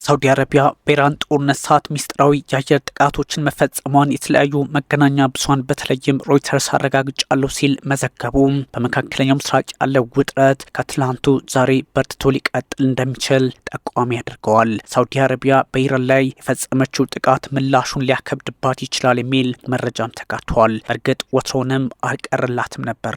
ሳውዲ አረቢያ በኢራን ጦርነት ሰዓት ሚስጥራዊ የአየር ጥቃቶችን መፈጸሟን የተለያዩ መገናኛ ብዙሃን በተለይም ሮይተርስ አረጋግጫለሁ ሲል መዘገቡ በመካከለኛው ምስራቅ ያለው ውጥረት ከትላንቱ ዛሬ በርትቶ ሊቀጥል እንደሚችል ጠቋሚ ያደርገዋል። ሳውዲ አረቢያ በኢራን ላይ የፈጸመችው ጥቃት ምላሹን ሊያከብድባት ይችላል የሚል መረጃም ተጋርቷል። እርግጥ ወትሮውንም አልቀረላትም ነበር።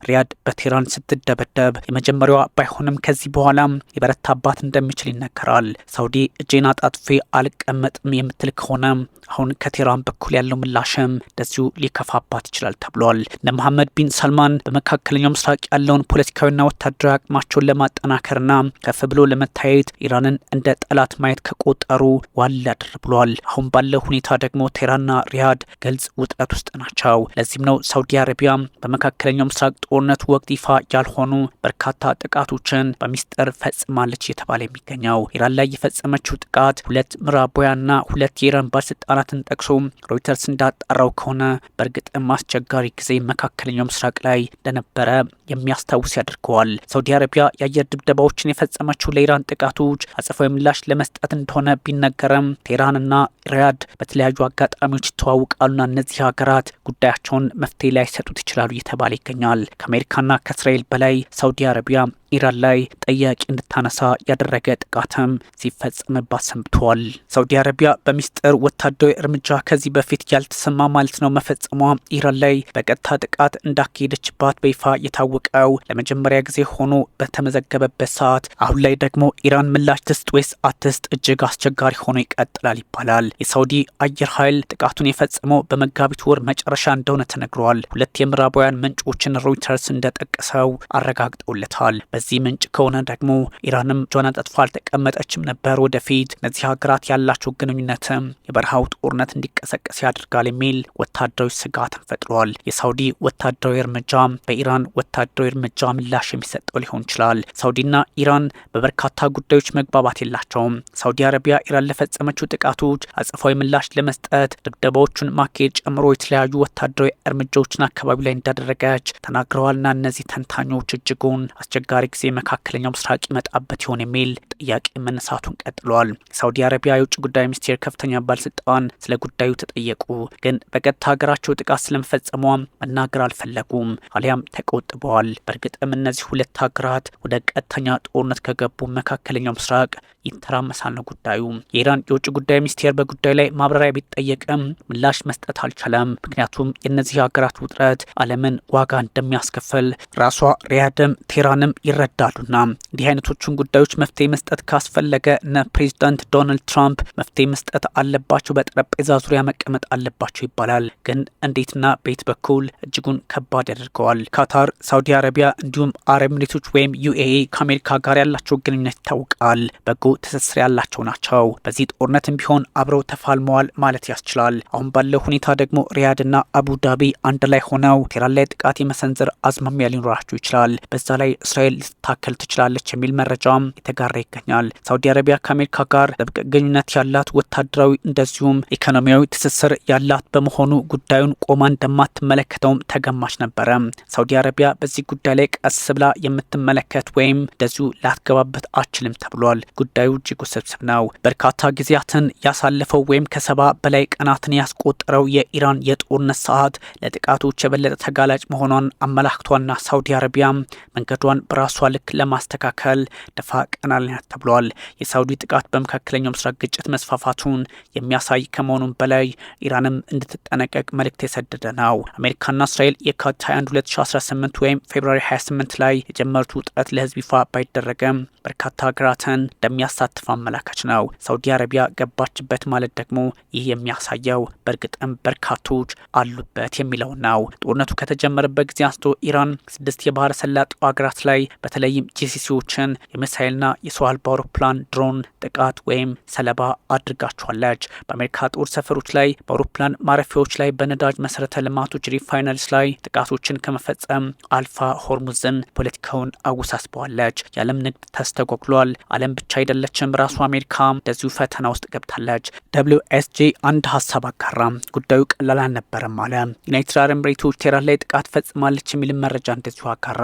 ሪያድ በቴህራን ስትደበደብ የመጀመሪያዋ ባይሆንም ከዚህ በኋላም የበረታባት እንደሚችል ይነገራል። ሳውዲ እጄን አጣጥፌ አልቀመጥም የምትል ከሆነ አሁን ከቴህራን በኩል ያለው ምላሽም እንደዚሁ ሊከፋባት ይችላል ተብሏል። እነ መሐመድ ቢን ሰልማን በመካከለኛው ምስራቅ ያለውን ፖለቲካዊና ወታደራዊ አቅማቸውን ለማጠናከርና ከፍ ብሎ ለመታየት ኢራንን እንደ ጠላት ማየት ከቆጠሩ ዋል ያድር ብሏል። አሁን ባለው ሁኔታ ደግሞ ቴህራንና ሪያድ ግልጽ ውጥረት ውስጥ ናቸው። ለዚህም ነው ሳውዲ አረቢያ በመካከለኛው ምስራቅ ጦርነት ወቅት ይፋ ያልሆኑ በርካታ ጥቃቶችን በሚስጥር ፈጽማለች እየተባለ የሚገኘው። ኢራን ላይ የፈጸመችው ጥቃት ሁለት ምዕራባውያንና ሁለት የኢራን ባለስልጣናትን ጠቅሶ ሮይተርስ እንዳጣራው ከሆነ በእርግጥም አስቸጋሪ ጊዜ መካከለኛው ምስራቅ ላይ እንደነበረ የሚያስታውስ ያደርገዋል። ሳውዲ አረቢያ የአየር ድብደባዎችን የፈጸመችው ለኢራን ጥቃቶች አጸፋዊ ምላሽ ለመስጠት እንደሆነ ቢነገርም ቴህራንና ሪያድ በተለያዩ አጋጣሚዎች ይተዋውቃሉና እነዚህ ሀገራት ጉዳያቸውን መፍትሄ ላይ ሰጡት ይችላሉ እየተባለ ይገኛል። ከአሜሪካና ከእስራኤል በላይ ሳውዲ አረቢያ ኢራን ላይ ጠያቂ እንድታነሳ ያደረገ ጥቃትም ሲፈጸምባት ሰንብቷል። ሳውዲ አረቢያ በሚስጥር ወታደራዊ እርምጃ ከዚህ በፊት ያልተሰማ ማለት ነው መፈጸሟ ኢራን ላይ በቀጥታ ጥቃት እንዳካሄደችባት በይፋ የታወቀው ለመጀመሪያ ጊዜ ሆኖ በተመዘገበበት ሰዓት አሁን ላይ ደግሞ ኢራን ምላሽ ትስጥ ወይስ አትስጥ እጅግ አስቸጋሪ ሆኖ ይቀጥላል ይባላል። የሳውዲ አየር ኃይል ጥቃቱን የፈጸመው በመጋቢት ወር መጨረሻ እንደሆነ ተነግሯል። ሁለት የምዕራባውያን ምንጮችን ሮይተርስ እንደጠቀሰው አረጋግጠውለታል። በዚህ ምንጭ ከሆነ ደግሞ ኢራንም እጇን አጣጥፋ አልተቀመጠችም ነበር፣ ወደፊት እነዚህ ሀገራት ያላቸው ግንኙነትም የበረሃው ጦርነት እንዲቀሰቀስ ያደርጋል የሚል ወታደራዊ ስጋትን ፈጥሯል። የሳውዲ ወታደራዊ እርምጃ በኢራን ወታደራዊ እርምጃ ምላሽ የሚሰጠው ሊሆን ይችላል። ሳውዲና ኢራን በበርካታ ጉዳዮች መግባባት የላቸውም። ሳውዲ አረቢያ ኢራን ለፈጸመችው ጥቃቶች አጸፋዊ ምላሽ ለመስጠት ድብደባዎቹን ማካሄድ ጨምሮ የተለያዩ ወታደራዊ እርምጃዎችን አካባቢ ላይ እንዳደረገች ተናግረዋልና እነዚህ ተንታኞች እጅጉን አስቸጋሪ ጊዜ መካከለኛው ምስራቅ ይመጣበት ይሆን የሚል ጥያቄ መነሳቱን ቀጥሏል። የሳውዲ አረቢያ የውጭ ጉዳይ ሚኒስቴር ከፍተኛ ባለስልጣን ስለ ጉዳዩ ተጠየቁ። ግን በቀጥታ ሀገራቸው ጥቃት ስለመፈጸሟ መናገር አልፈለጉም፣ አሊያም ተቆጥበዋል። በእርግጥም እነዚህ ሁለት ሀገራት ወደ ቀጥተኛ ጦርነት ከገቡ መካከለኛው ምስራቅ ይተራመሳል ነው ጉዳዩ። የኢራን የውጭ ጉዳይ ሚኒስቴር በጉዳዩ ላይ ማብራሪያ ቢጠየቅም ምላሽ መስጠት አልቻለም። ምክንያቱም የእነዚህ ሀገራት ውጥረት ዓለምን ዋጋ እንደሚያስከፍል ራሷ ሪያድም ቴህራንም ይረዳሉና እንዲህ አይነቶቹን ጉዳዮች መፍትሄ መስጠት ካስፈለገ እነ ፕሬዚዳንት ዶናልድ ትራምፕ መፍትሄ መስጠት አለባቸው፣ በጠረጴዛ ዙሪያ መቀመጥ አለባቸው ይባላል። ግን እንዴትና በየት በኩል እጅጉን ከባድ ያደርገዋል። ካታር፣ ሳውዲ አረቢያ እንዲሁም አረብ ኤሚሬቶች ወይም ዩኤኢ ከአሜሪካ ጋር ያላቸው ግንኙነት ይታወቃል። በጎ ትስስር ያላቸው ናቸው። በዚህ ጦርነትም ቢሆን አብረው ተፋልመዋል ማለት ያስችላል። አሁን ባለው ሁኔታ ደግሞ ሪያድና አቡዳቢ አንድ ላይ ሆነው ቴህራን ላይ ጥቃት የመሰንዘር አዝማሚያ ሊኖራቸው ይችላል። በዛ ላይ እስራኤል ልትታከል ትችላለች የሚል መረጃም የተጋራ ይገኛል። ሳውዲ አረቢያ ከአሜሪካ ጋር ጥብቅ ግንኙነት ያላት ወታደራዊ እንደዚሁም ኢኮኖሚያዊ ትስስር ያላት በመሆኑ ጉዳዩን ቆማ እንደማትመለከተውም ተገማች ነበረ። ሳውዲ አረቢያ በዚህ ጉዳይ ላይ ቀስ ብላ የምትመለከት ወይም እንደዚሁ ላትገባበት አችልም ተብሏል። ጉዳዩ እጅግ ውስብስብ ነው። በርካታ ጊዜያትን ያሳለፈው ወይም ከ70 በላይ ቀናትን ያስቆጠረው የኢራን የጦርነት ሰዓት ለጥቃቶች የበለጠ ተጋላጭ መሆኗን አመላክቷና ሳውዲ አረቢያ መንገዷን በራሷ ልክ ለማስተካከል ደፋ ቀና ናት ተብሏል። የሳውዲ ጥቃት በመካከለኛው ምስራቅ ግጭት መስፋፋቱን የሚያሳይ ከመሆኑም በላይ ኢራንም እንድትጠነቀቅ መልእክት የሰደደ ነው። አሜሪካና እስራኤል የካቲት 21 2018 ወይም ፌብሩዋሪ 28 ላይ የጀመሩት ውጥረት ለህዝብ ይፋ ባይደረግም በርካታ ሀገራትን እንደሚያሳትፍ አመላካች ነው። ሳውዲ አረቢያ ገባችበት ማለት ደግሞ ይህ የሚያሳየው በእርግጥም በርካቶች አሉበት የሚለው ነው። ጦርነቱ ከተጀመረበት ጊዜ አንስቶ ኢራን 6 የባህረ ሰላጤው ሀገራት ላይ በተለይም ጂሲሲዎችን የሚሳኤልና የሰው አልባ አውሮፕላን ድሮን ጥቃት ወይም ሰለባ አድርጋቸዋለች። በአሜሪካ ጦር ሰፈሮች ላይ፣ በአውሮፕላን ማረፊያዎች ላይ፣ በነዳጅ መሰረተ ልማቶች ሪፋይነሪስ ላይ ጥቃቶችን ከመፈጸም አልፋ ሆርሙዝን ፖለቲካውን አወሳስበዋለች። የዓለም ንግድ ተስተጓጉሏል። ዓለም ብቻ አይደለችም፣ ራሱ አሜሪካ እንደዚሁ ፈተና ውስጥ ገብታለች። WSJ አንድ ሀሳብ አጋራ። ጉዳዩ ቀላል አልነበረም አለ። ዩናይትድ አረብ ኤሚሬቶች ቴህራን ላይ ጥቃት ፈጽማለች የሚል መረጃ እንደዚሁ አጋራ።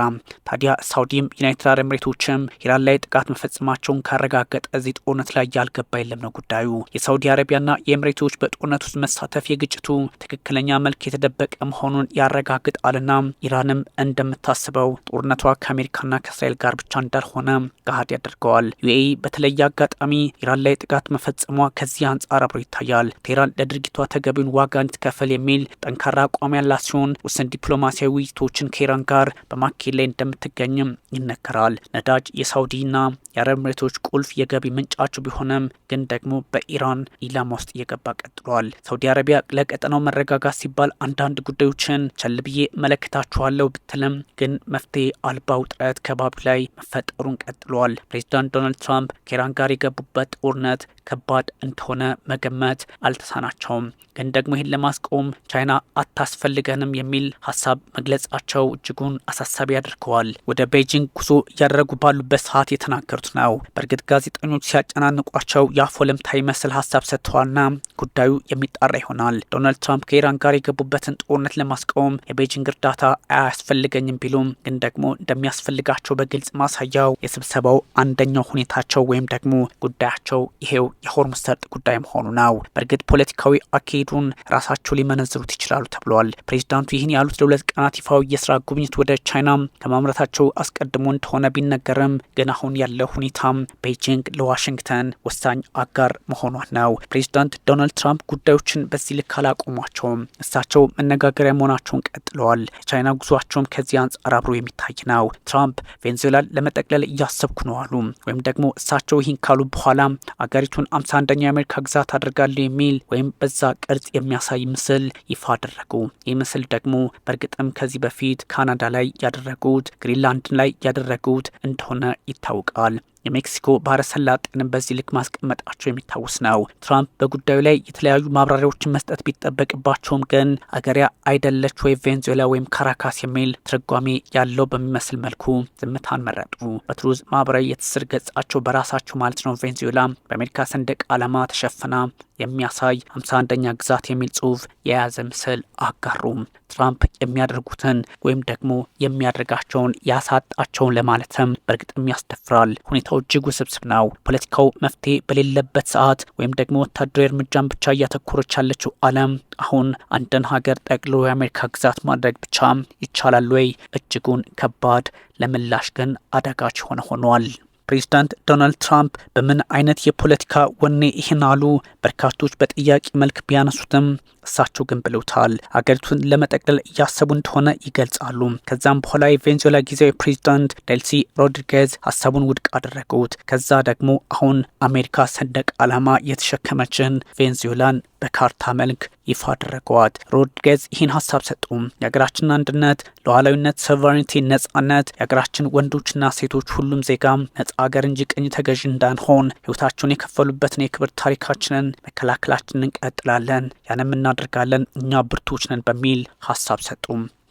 ታዲያ ሳውዲም ዩናይትድ አረብ ኤምሬቶችም ኢራን ላይ ጥቃት መፈጸማቸውን ካረጋገጠ እዚህ ጦርነት ላይ ያልገባ የለም ነው ጉዳዩ። የሳውዲ አረቢያና የኤምሬቶች በጦርነት ውስጥ መሳተፍ የግጭቱ ትክክለኛ መልክ የተደበቀ መሆኑን ያረጋግጣልና ኢራንም እንደምታስበው ጦርነቷ ከአሜሪካና ከእስራኤል ጋር ብቻ እንዳልሆነ ገሃድ ያደርገዋል። ዩኤኢ በተለየ አጋጣሚ ኢራን ላይ ጥቃት መፈጸሟ ከዚህ አንጻር አብሮ ይታያል። ቴህራን ለድርጊቷ ተገቢውን ዋጋ እንድትከፍል የሚል ጠንካራ አቋም ያላት ሲሆን ውስን ዲፕሎማሲያዊ ውይይቶችን ከኢራን ጋር በማካሄድ ላይ እንደምትገኝም ይነገራል። ነዳጅ የሳውዲና የአረብ ኤምሬቶች ቁልፍ የገቢ ምንጫቸው ቢሆንም ግን ደግሞ በኢራን ኢላማ ውስጥ እየገባ ቀጥሏል። ሳውዲ አረቢያ ለቀጠናው መረጋጋት ሲባል አንዳንድ ጉዳዮችን ቸል ብዬ መለከታቸዋለሁ ብትልም ግን መፍትሄ አልባ ውጥረት ከባቢ ላይ መፈጠሩን ቀጥሏል። ፕሬዚዳንት ዶናልድ ትራምፕ ከኢራን ጋር የገቡበት ጦርነት ከባድ እንደሆነ መገመት አልተሳናቸውም። ግን ደግሞ ይህን ለማስቆም ቻይና አታስፈልገንም የሚል ሀሳብ መግለጻቸው እጅጉን አሳሳቢ ያደርገዋል። ወደ ቤጂንግ ጉዞ እያደረጉ ባሉበት ሰዓት የተናገሩት ነው። በእርግጥ ጋዜጠኞች ሲያጨናንቋቸው የአፍ ወለምታ ይመስል ሀሳብ ሰጥተዋልና ጉዳዩ የሚጣራ ይሆናል። ዶናልድ ትራምፕ ከኢራን ጋር የገቡበትን ጦርነት ለማስቆም የቤጂንግ እርዳታ አያስፈልገኝም ቢሉም ግን ደግሞ እንደሚያስፈልጋቸው በግልጽ ማሳያው የስብሰባው አንደኛው ሁኔታቸው ወይም ደግሞ ጉዳያቸው ይሄው የሆርሙዝ ሰርጥ ጉዳይ መሆኑ ነው። በእርግጥ ፖለቲካዊ አካሄዱን ራሳቸው ሊመነዝሩት ይችላሉ ተብሏል። ፕሬዚዳንቱ ይህን ያሉት ለ2 ቀናት ይፋዊ የስራ ጉብኝት ወደ ቻይና ከማምራታቸው አስቀድሞ እንደሆነ ቢነገርም ግን አሁን ያለው ሁኔታ ቤጂንግ ለዋሽንግተን ወሳኝ አጋር መሆኗ ነው። ፕሬዚዳንት ዶናልድ ትራምፕ ጉዳዮችን በዚህ ልክ አላቆሟቸውም። እሳቸው መነጋገሪያ መሆናቸውን ቀጥለዋል። የቻይና ጉዟቸውም ከዚህ አንጻር አብሮ የሚታይ ነው። ትራምፕ ቬንዙዌላን ለመጠቅለል እያሰብኩ ነው አሉ። ወይም ደግሞ እሳቸው ይህን ካሉ በኋላ አገሪቱን 51ኛ የአሜሪካ ግዛት አድርጋለሁ የሚል ወይም በዛ ቅርጽ የሚያሳይ ምስል ይፋ አደረጉ። ይህ ምስል ደግሞ በእርግጥም ከዚህ በፊት ካናዳ ላይ ያደረጉት ግሪንላንድ ላይ ያደረጉት እንደሆነ ይታወቃል። የሜክሲኮ ባህረ ሰላጤን በዚህ ልክ ማስቀመጣቸው የሚታወስ ነው። ትራምፕ በጉዳዩ ላይ የተለያዩ ማብራሪያዎችን መስጠት ቢጠበቅባቸውም ግን አገሪያ አይደለች ወይ ቬንዙዌላ ወይም ካራካስ የሚል ትርጓሜ ያለው በሚመስል መልኩ ዝምታን መረጡ። በትሩዝ ማህበራዊ የትስስር ገጻቸው በራሳቸው ማለት ነው ቬንዙዌላ በአሜሪካ ሰንደቅ ዓላማ ተሸፍና የሚያሳይ 51ኛ ግዛት የሚል ጽሑፍ የያዘ ምስል አጋሩም። ትራምፕ የሚያደርጉትን ወይም ደግሞ የሚያደርጋቸውን ያሳጣቸውን ለማለትም በእርግጥም ያስደፍራል። ሁኔታው እጅግ ውስብስብ ነው። ፖለቲካው መፍትሄ በሌለበት ሰዓት ወይም ደግሞ ወታደራዊ እርምጃን ብቻ እያተኮረች ያለችው ዓለም አሁን አንድን ሀገር ጠቅሎ የአሜሪካ ግዛት ማድረግ ብቻ ይቻላል ወይ? እጅጉን ከባድ፣ ለምላሽ ግን አዳጋች ሆኗል። ፕሬዚዳንት ዶናልድ ትራምፕ በምን አይነት የፖለቲካ ወኔ ይህን አሉ? በርካቶች በጥያቄ መልክ ቢያነሱትም እሳቸው ግን ብለውታል። አገሪቱን ለመጠቅለል እያሰቡ እንደሆነ ይገልጻሉ። ከዛም በኋላ የቬንዙዌላ ጊዜያዊ ፕሬዚዳንት ዴልሲ ሮድሪጌዝ ሀሳቡን ውድቅ አደረጉት። ከዛ ደግሞ አሁን አሜሪካ ሰንደቅ ዓላማ የተሸከመችን ቬንዙዌላን በካርታ መልክ ይፋ አደረገዋት። ሮድሪጌዝ ይህን ሀሳብ ሰጡ። የሀገራችን አንድነት፣ ሉዓላዊነት፣ ሶቨሬኒቲ፣ ነጻነት፣ የሀገራችን ወንዶችና ሴቶች ሁሉም ዜጋ ነጻ ሀገር እንጂ ቅኝ ተገዥ እንዳንሆን ህይወታቸውን የከፈሉበትን የክብር ታሪካችንን መከላከላችንን እንቀጥላለን፣ ያንም እናደርጋለን፣ እኛ ብርቶች ነን በሚል ሀሳብ ሰጡ።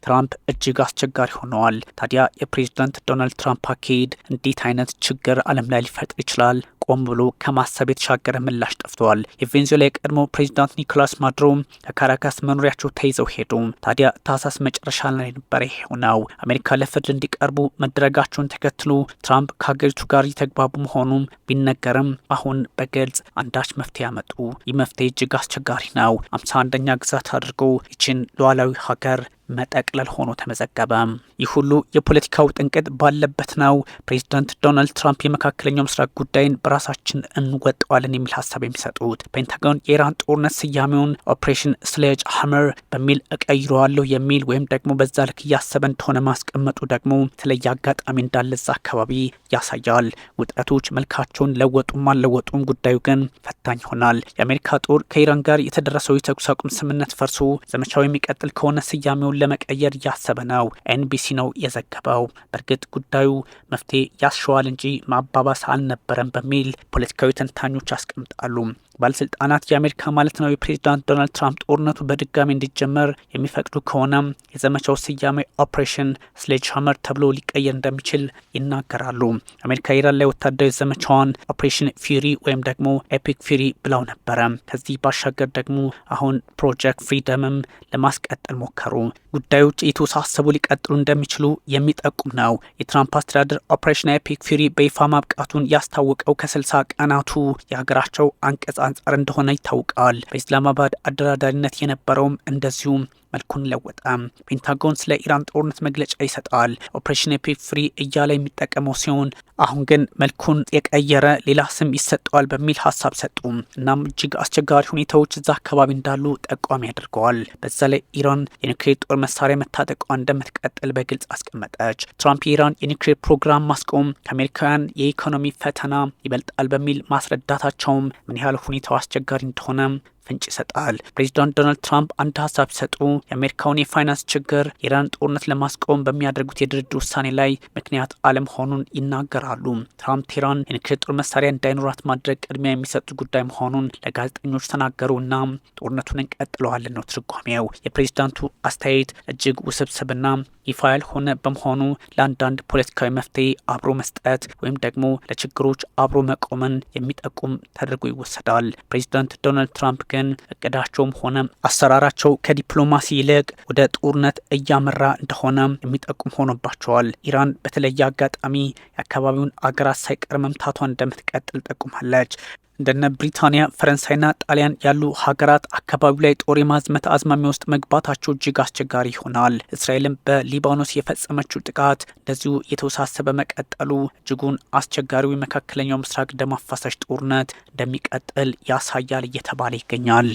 ትራምፕ እጅግ አስቸጋሪ ሆነዋል። ታዲያ የፕሬዚዳንት ዶናልድ ትራምፕ አካሄድ እንዴት አይነት ችግር ዓለም ላይ ሊፈጥር ይችላል? ቆም ብሎ ከማሰብ የተሻገረ ምላሽ ጠፍተዋል። የቬንዙዌላ የቀድሞ ፕሬዚዳንት ኒኮላስ ማዱሮ ከካራካስ መኖሪያቸው ተይዘው ሄዱ። ታዲያ ታህሳስ መጨረሻ ላይ ነበር የሆነው። አሜሪካ ለፍርድ እንዲቀርቡ መደረጋቸውን ተከትሎ ትራምፕ ከሀገሪቱ ጋር እየተግባቡ መሆኑም ቢነገርም አሁን በግልጽ አንዳች መፍትሄ ያመጡ። ይህ መፍትሄ እጅግ አስቸጋሪ ነው። 51ኛ ግዛት አድርገው ይችን ሉዓላዊ ሀገር መጠቅለል ሆኖ ተመዘገበ። ይህ ሁሉ የፖለቲካው ጥንቅጥ ባለበት ነው ፕሬዚዳንት ዶናልድ ትራምፕ የመካከለኛው ምስራቅ ጉዳይን በራሳችን እንወጣዋለን የሚል ሀሳብ የሚሰጡት። ፔንታጎን የኢራን ጦርነት ስያሜውን ኦፕሬሽን ስሌጅ ሃመር በሚል እቀይረዋለሁ የሚል ወይም ደግሞ በዛ ልክ እያሰበ እንደሆነ ማስቀመጡ ደግሞ የተለየ አጋጣሚ እንዳለዛ አካባቢ ያሳያል። ውጥረቶች መልካቸውን ለወጡም አልለወጡም ጉዳዩ ግን ፈታኝ ይሆናል። የአሜሪካ ጦር ከኢራን ጋር የተደረሰው የተኩስ አቁም ስምምነት ፈርሶ ዘመቻው የሚቀጥል ከሆነ ስያሜውን ለመቀየር እያሰበ ነው። ኤንቢሲ ነው የዘገበው። በእርግጥ ጉዳዩ መፍትሄ ያስሸዋል እንጂ ማባባስ አልነበረም በሚል ፖለቲካዊ ተንታኞች ያስቀምጣሉ። ባለስልጣናት የአሜሪካ ማለት ነው የፕሬዚዳንት ዶናልድ ትራምፕ ጦርነቱ በድጋሚ እንዲጀመር የሚፈቅዱ ከሆነ የዘመቻው ስያሜ ኦፕሬሽን ስሌጅሃመር ተብሎ ሊቀየር እንደሚችል ይናገራሉ። አሜሪካ ኢራን ላይ ወታደራዊ ዘመቻዋን ኦፕሬሽን ፊሪ ወይም ደግሞ ኤፒክ ፊሪ ብለው ነበረ። ከዚህ ባሻገር ደግሞ አሁን ፕሮጀክት ፍሪደምም ለማስቀጠል ሞከሩ። ጉዳዮች የተወሳሰቡ ሊቀጥሉ እንደሚችሉ የሚጠቁም ነው። የትራምፕ አስተዳደር ኦፕሬሽን ኤፒክ ፊሪ በይፋ ማብቃቱን ያስታወቀው ከ60 ቀናቱ የሀገራቸው አንቀጽ አንጻር እንደሆነ ይታወቃል። በኢስላማባድ አደራዳሪነት የነበረውም እንደዚሁም መልኩን ለወጠ። ፔንታጎን ስለ ኢራን ጦርነት መግለጫ ይሰጣል። ኦፕሬሽን ኤፒክ ፍሪ እያለ የሚጠቀመው ሲሆን አሁን ግን መልኩን የቀየረ ሌላ ስም ይሰጠዋል በሚል ሀሳብ ሰጡ። እናም እጅግ አስቸጋሪ ሁኔታዎች እዛ አካባቢ እንዳሉ ጠቋሚ ያደርገዋል። በዛ ላይ ኢራን የኒውክሌር ጦር መሳሪያ መታጠቋ እንደምትቀጥል በግልጽ አስቀመጠች። ትራምፕ የኢራን የኒውክሌር ፕሮግራም ማስቆም ከአሜሪካውያን የኢኮኖሚ ፈተና ይበልጣል በሚል ማስረዳታቸውም ምን ያህል ሁኔታው አስቸጋሪ እንደሆነ ፍንጭ ይሰጣል። ፕሬዚዳንት ዶናልድ ትራምፕ አንድ ሀሳብ ሲሰጡ የአሜሪካውን የፋይናንስ ችግር የኢራን ጦርነት ለማስቆም በሚያደርጉት የድርድር ውሳኔ ላይ ምክንያት አለመሆኑን ይናገራሉ። ትራምፕ ቴህራን የኒውክሌር ጦር መሳሪያ እንዳይኖራት ማድረግ ቅድሚያ የሚሰጡ ጉዳይ መሆኑን ለጋዜጠኞች ተናገሩና ጦርነቱን እንቀጥለዋለን ነው ትርጓሜው። የፕሬዚዳንቱ አስተያየት እጅግ ውስብስብና ይፋ ያልሆነ በመሆኑ ለአንዳንድ ፖለቲካዊ መፍትሄ አብሮ መስጠት ወይም ደግሞ ለችግሮች አብሮ መቆምን የሚጠቁም ተደርጎ ይወሰዳል። ፕሬዚዳንት ዶናልድ ትራምፕ ግን እቅዳቸውም ሆነ አሰራራቸው ከዲፕሎማሲ ይልቅ ወደ ጦርነት እያመራ እንደሆነ የሚጠቁም ሆኖባቸዋል። ኢራን በተለየ አጋጣሚ የአካባቢውን አገራት ሳይቀር መምታቷን እንደምትቀጥል ጠቁማለች። እንደነ ብሪታንያ፣ ፈረንሳይና ጣሊያን ያሉ ሀገራት አካባቢው ላይ ጦር የማዝመት አዝማሚያ ውስጥ መግባታቸው እጅግ አስቸጋሪ ይሆናል። እስራኤልም በሊባኖስ የፈጸመችው ጥቃት እንደዚሁ የተወሳሰበ መቀጠሉ እጅጉን አስቸጋሪው የመካከለኛው ምስራቅ ደም አፋሳሽ ጦርነት እንደሚቀጥል ያሳያል እየተባለ ይገኛል።